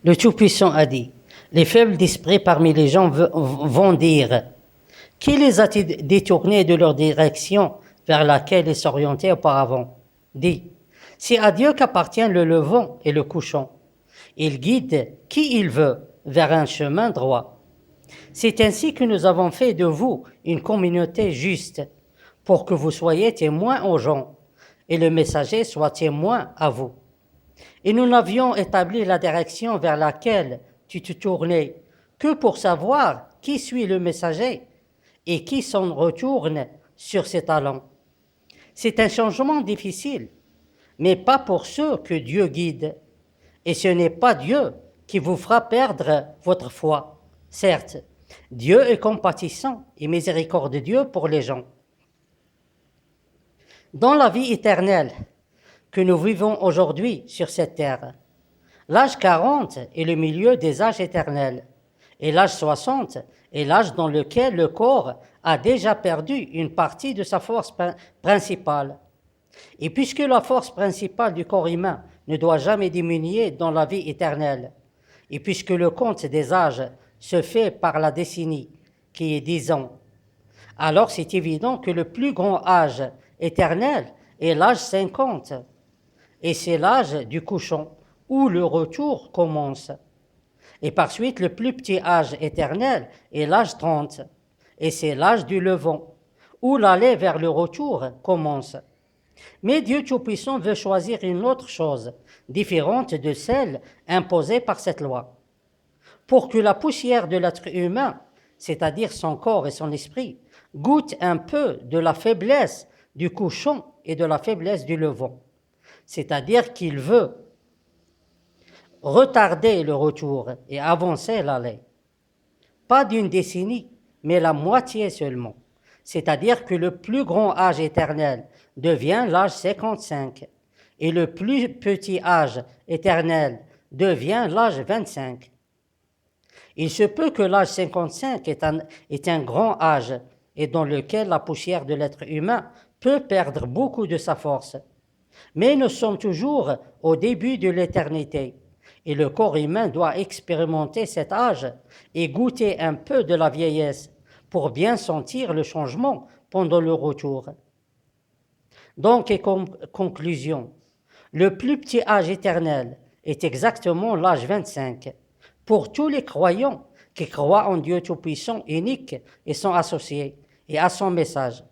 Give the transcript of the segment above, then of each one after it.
Le Tout-Puissant a dit, les faibles d'esprit parmi les gens vont dire, qui les a détournés de leur direction vers laquelle ils s'orientaient auparavant? Dis, c'est à Dieu qu'appartient le levant et le couchant. Il guide qui il veut vers un chemin droit. C'est ainsi que nous avons fait de vous une communauté juste, pour que vous soyez témoins aux gens, et le messager soit témoin à vous. Et nous n'avions établi la direction vers laquelle tu te tournais que pour savoir qui suit le messager et qui s'en retourne sur ses talents. C'est un changement difficile, mais pas pour ceux que Dieu guide. Et ce n'est pas Dieu qui vous fera perdre votre foi. Certes, Dieu est compatissant et miséricordieux pour les gens. Dans la vie éternelle que nous vivons aujourd'hui sur cette terre, l'âge 40 est le milieu des âges éternels, et l'âge 60 est l'âge dans lequel le corps a déjà perdu une partie de sa force principale. Et puisque la force principale du corps humain ne doit jamais diminuer dans la vie éternelle, et puisque le compte des âges se fait par la décennie, qui est 10 ans, alors c'est évident que le plus grand âge éternel est l'âge 50, et c'est l'âge du couchant, où le retour commence. Et par suite, le plus petit âge éternel est l'âge 30, et c'est l'âge du levant, où l'aller vers le retour commence. Mais Dieu Tout-Puissant veut choisir une autre chose, différente de celle imposée par cette loi. Pour que la poussière de l'être humain, c'est-à-dire son corps et son esprit, goûte un peu de la faiblesse du couchant et de la faiblesse du levant. C'est-à-dire qu'il veut retarder le retour et avancer l'aller. Pas d'une décennie, mais la moitié seulement. C'est-à-dire que le plus grand âge éternel devient l'âge 55 et le plus petit âge éternel devient l'âge 25. Il se peut que l'âge 55 est un grand âge et dans lequel la poussière de l'être humain peut perdre beaucoup de sa force. Mais nous sommes toujours au début de l'éternité et le corps humain doit expérimenter cet âge et goûter un peu de la vieillesse pour bien sentir le changement pendant le retour. Donc, et comme conclusion, le plus petit âge éternel est exactement l'âge 25 pour tous les croyants qui croient en Dieu Tout-Puissant, unique et son associé et à son message.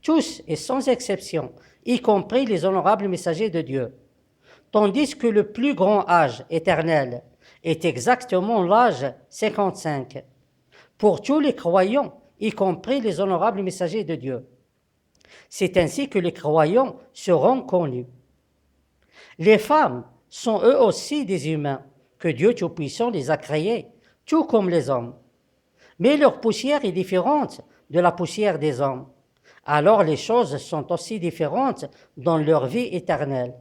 Tous et sans exception, y compris les honorables messagers de Dieu. Tandis que le plus grand âge éternel est exactement l'âge 55 pour tous les croyants, y compris les honorables messagers de Dieu. C'est ainsi que les croyants seront connus. Les femmes sont eux aussi des humains, que Dieu Tout-Puissant les a créés, tout comme les hommes. Mais leur poussière est différente de la poussière des hommes. Alors les choses sont aussi différentes dans leur vie éternelle.